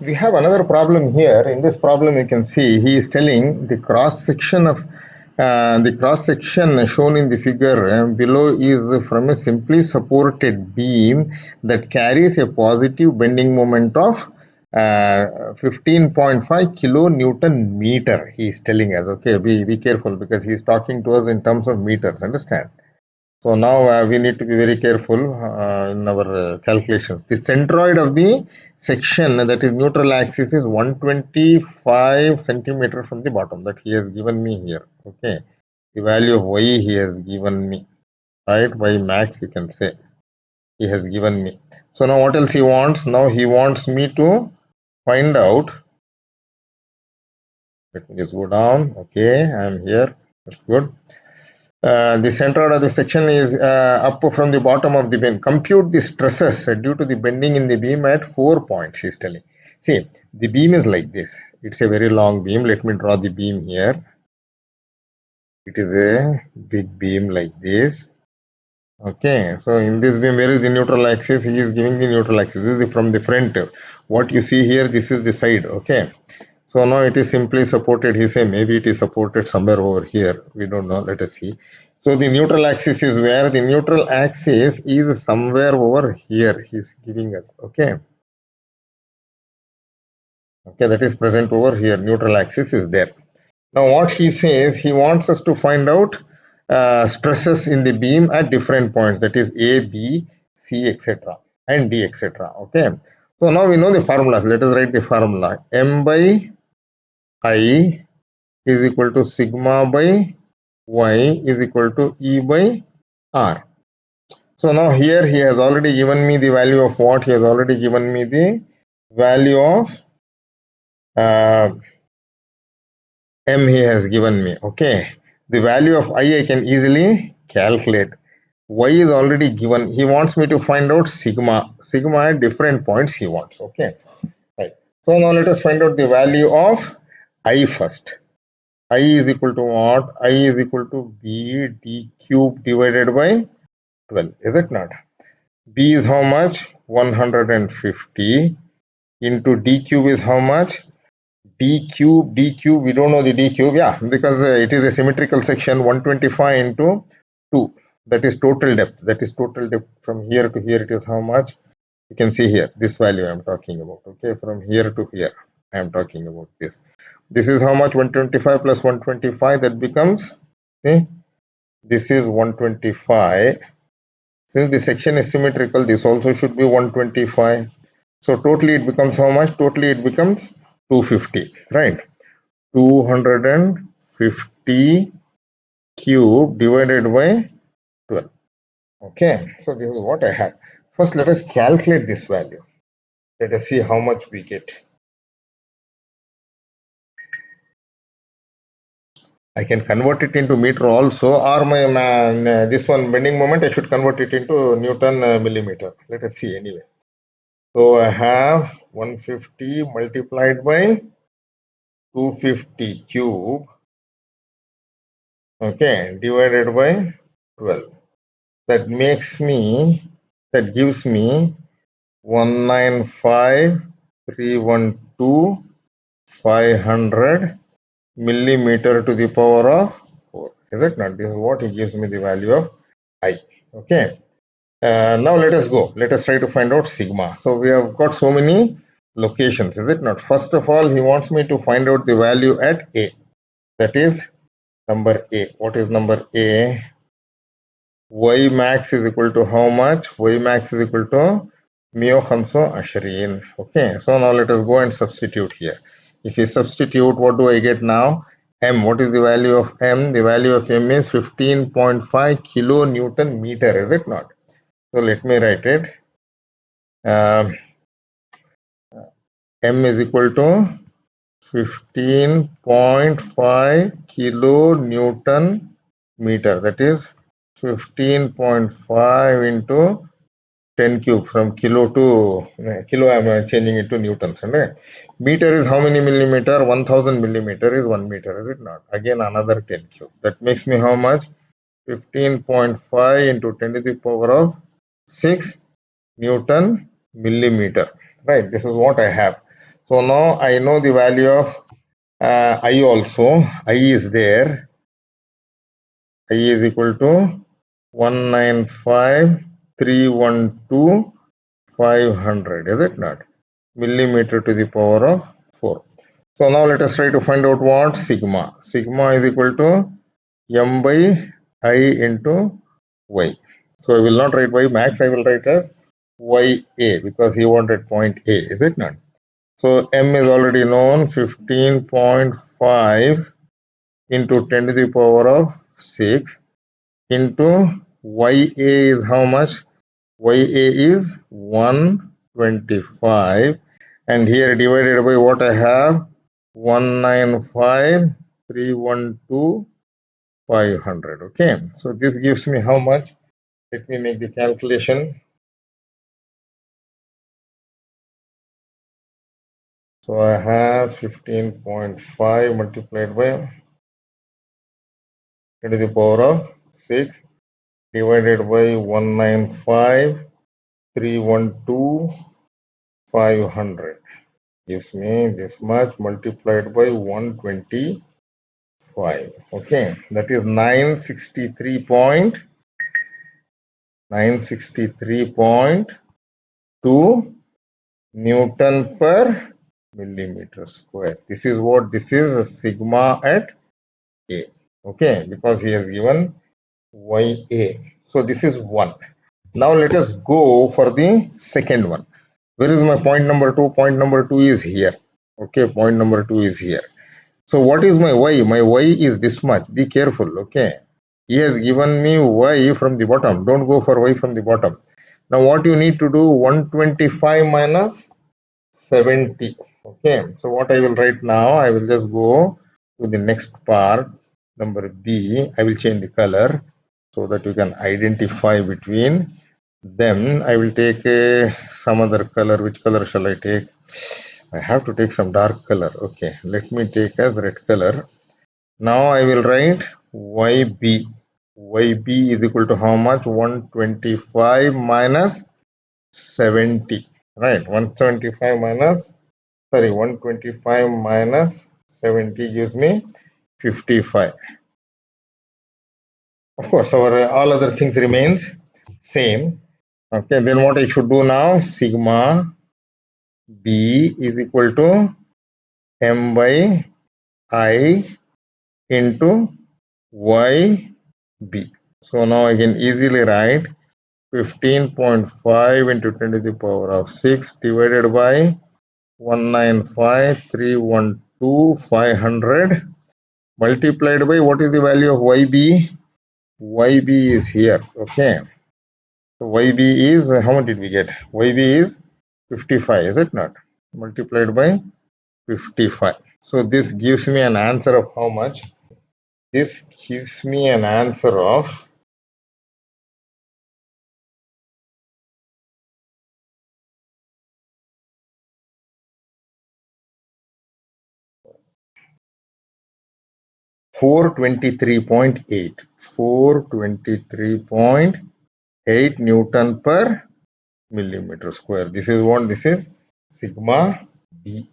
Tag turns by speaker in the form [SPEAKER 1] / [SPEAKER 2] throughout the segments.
[SPEAKER 1] we have another problem here. In this problem, you can see he is telling the cross section of the cross section shown in the figure below is from a simply supported beam that carries a positive bending moment of 15.5 kilonewton meter. He is telling us, okay, be careful because he is talking to us in terms of meters, understand? So now we need to be very careful in our calculations. The centroid of the section, that is neutral axis, is 125 centimeter from the bottom, that he has given me here. Okay, the value of y he has given me, right? Y max you can say he has given me. So now what else he wants? Now he wants me to find out. Let me just go down. Okay, I am here. That's good. The center of the section is up from the bottom of the beam. Compute the stresses due to the bending in the beam at 4 points, he's telling. See, the beam is like this. It's a very long beam. Let me draw the beam here. It is a big beam like this. Okay, so in this beam, where is the neutral axis? He is giving the neutral axis. This is from the front. What you see here, this is the side. Okay, so now it is simply supported. He say maybe it is supported somewhere over here. We don't know. Let us see. So the neutral axis is where? The neutral axis is somewhere over here. He is giving us. Okay. Okay, that is present over here. Neutral axis is there. Now what he says, he wants us to find out stresses in the beam at different points, that is A, B, C, etc. and D, etc. Okay. So now we know the formulas. Let us write the formula. M by I is equal to sigma by Y is equal to E by R. So now here he has already given me the value of what? He has already given me the value of M he has given me. Okay. The value of I can easily calculate. Y is already given. He wants me to find out sigma. Sigma at different points he wants. Okay. Right. So now let us find out the value of I first. I is equal to what? I is equal to B D cube divided by 12. Is it not? B is how much? 150 into D cube is how much? D cube, we don't know the D cube, yeah, because it is a symmetrical section. 125 into 2, that is total depth. That is total depth from here to here. It is how much? You can see here, this value I am talking about. Okay, from here to here I am talking about this. This is how much? 125 plus 125, that becomes, okay, this is 125. Since the section is symmetrical, this also should be 125. So totally it becomes how much? Totally it becomes 250, right? 250 cube divided by 12. Okay, so this is what I have. First, let us calculate this value. Let us see how much we get. I can convert it into meter also, or my this one bending moment, I should convert it into Newton millimeter. Let us see anyway. So I have 150 multiplied by 250 cube, okay, divided by 12. That gives me 195,312,500 millimeter to the power of 4. Is it not? This is what he gives me the value of I. Okay. Now let us go. Let us try to find out sigma. So we have got so many locations. Is it not? First of all, he wants me to find out the value at A. That is number A. What is number A? Y max is equal to how much? Y max is equal to mu khamso ashrin. Okay, so now let us go and substitute here. If we substitute, what do I get now? M. What is the value of M? The value of M is 15.5 kilonewton meter. Is it not? So let me write it. M is equal to 15.5 kilonewton meter. That is 15.5 into 10 cube. From kilo to kilo, I am changing it to newtons. Okay? Meter is how many millimeter? 1000 millimeter is 1 meter. Is it not? Again, another 10 cube. That makes me how much? 15.5 into 10 to the power of 6 Newton millimeter. Right? This is what I have. So now I know the value of I also. I is there. I is equal to 195,312,500, is it not? Millimeter to the power of 4. So now let us try to find out what sigma. Sigma is equal to m by I into y. So I will not write y max, I will write as ya because he wanted point A, is it not? So m is already known, 15.5 into 10 to the power of 6 into ya is how much? Ya is 125, and here divided by what I have, 195,312,500. Okay, so this gives me how much? Let me make the calculation. So I have 15.5 multiplied by 10 to the power of 6 divided by 195,312,500 gives me this much multiplied by 125. Okay, that is 963.2 Newton per millimeter square. This is what this is, a sigma at A. Okay, because he has given ya. So this is one. Now let us go for the second one. Where is my point number 2? Point number 2 is here. Okay, point number 2 is here. So what is my y? My y is this much. Be careful. Okay, he has given me y from the bottom. Don't go for y from the bottom. Now what you need to do, 125 minus 70. Okay, so what I will write now, I will just go to the next part, number B. I will change the color so that you can identify between them. I will take some other color. Which color shall I take? I have to take some dark color. Okay, let me take as red color. Now I will write YB. YB is equal to how much? 125 minus 70. Right, 125 minus 70 gives me 55. Of course, our all other things remains same. Okay, then what I should do now? Sigma B is equal to m by I into YB. So now I can easily write 15.5 into 10 to the power of 6 divided by 195,312,500 multiplied by what is the value of YB? YB is here. Okay. So YB is, how much did we get? YB is 55, is it not? Multiplied by 55. So this gives me an answer of how much? This gives me an answer of 423.8. 423.8 Newton per millimeter square. This is what? This is sigma B.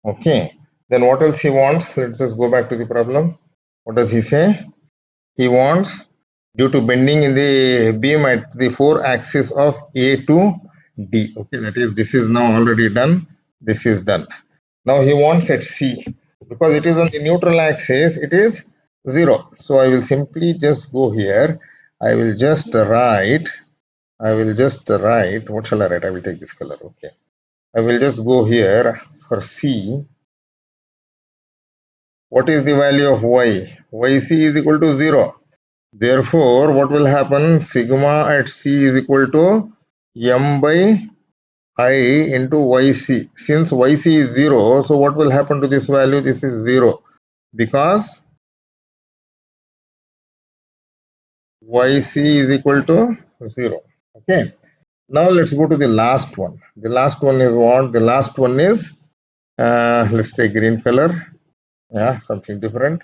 [SPEAKER 1] Okay. Then what else he wants? Let's just go back to the problem. What does he say? He wants, due to bending in the beam at the 4 axis of A to D. Okay, that is, this is now already done. This is done. Now he wants at C. Because it is on the neutral axis, it is 0. So I will simply just go here. I will just write, what shall I write? I will take this color. Okay. I will just go here for C. What is the value of Y? YC is equal to 0. Therefore, what will happen? Sigma at C is equal to m by I into YC. Since YC is 0, so what will happen to this value? This is 0 because YC is equal to 0. Okay. Now let's go to the last one. The last one is what? The last one is, let's take green color. Yeah, something different.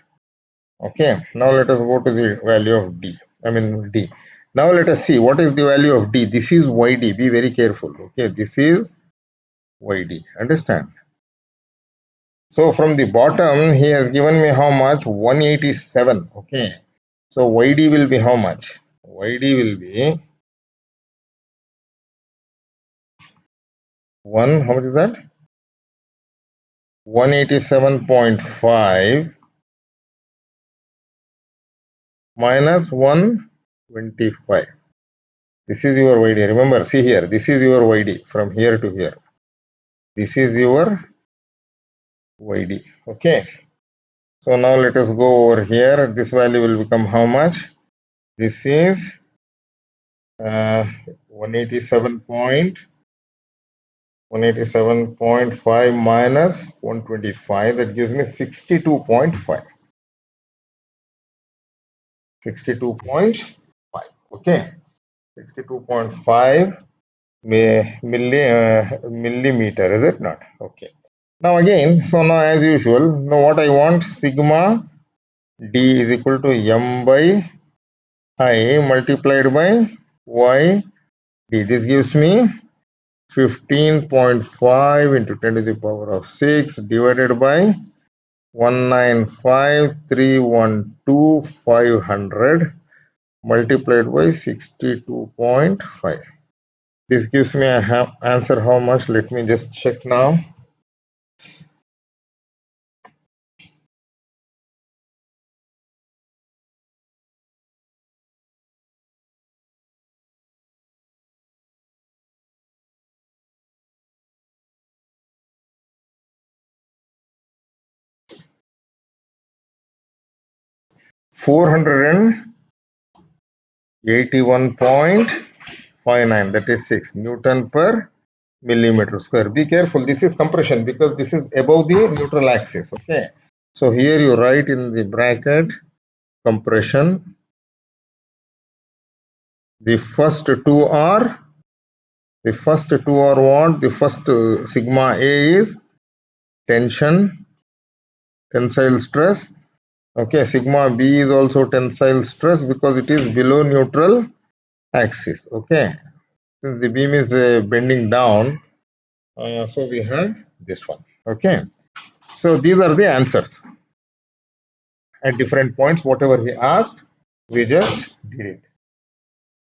[SPEAKER 1] Okay. Now let us go to the value of D. D. Now let us see what is the value of D. This is YD. Be very careful. Okay. This is YD. Understand? So from the bottom he has given me how much? 187. Okay, so YD will be how much? YD will be 1, how much is that? 187.5 minus 125. This is your YD. Remember, see here, this is your YD from here to here. This is your YD. Okay, so now let us go over here. This value will become how much? This is 187.5 minus 125. That gives me 62.5. 62.5. Okay, 62.5 millimeter, is it not? Okay, now again, so now as usual, now what I want, sigma d is equal to m by I multiplied by y d. This gives me 15.5 into 10 to the power of 6 divided by 195,312,500 multiplied by 62.5. This gives me a answer how much? Let me just check now. (481.59), that is 6 Newton per millimeter square. Be careful, this is compression because this is above the neutral axis. Okay, so here you write in the bracket compression. The first two are what? The first sigma A is tension, tensile stress. Okay, sigma B is also tensile stress because it is below neutral axis. Okay, since the beam is bending down, so we have this one. Okay, so these are the answers at different points. Whatever he asked, we just did it.